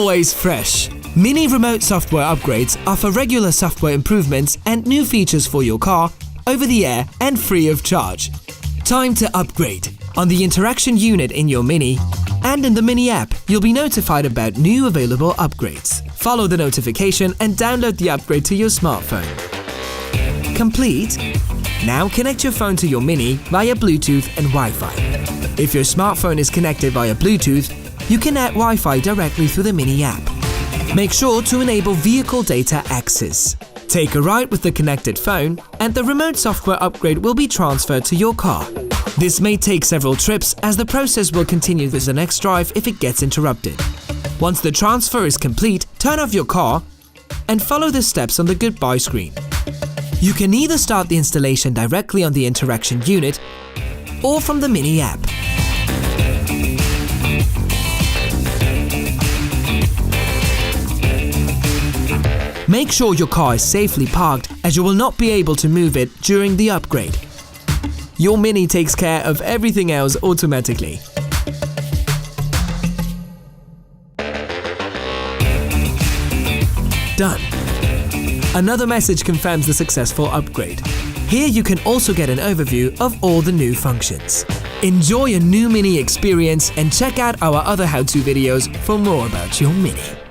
always fresh. Mini remote software upgrades offer regular software improvements and new features for your car, over the air and free of charge. Time to upgrade. On the interaction unit in your Mini and in the Mini app, you'll be notified about new available upgrades. Follow the notification and download the upgrade to your smartphone. Complete? Now connect your phone to your Mini via Bluetooth and Wi-Fi. If your smartphone is connected via Bluetooth, you can add Wi-Fi directly through the Mini app. Make sure to enable vehicle data access. Take a ride with the connected phone and the remote software upgrade will be transferred to your car. This may take several trips as the process will continue with the next drive if it gets interrupted. Once the transfer is complete, turn off your car and follow the steps on the goodbye screen. You can either start the installation directly on the interaction unit or from the Mini app. Make sure your car is safely parked as you will not be able to move it during the upgrade. Your Mini takes care of everything else automatically. Done. Another message confirms the successful upgrade. Here you can also get an overview of all the new functions. Enjoy a new Mini experience and check out our other how-to videos for more about your Mini.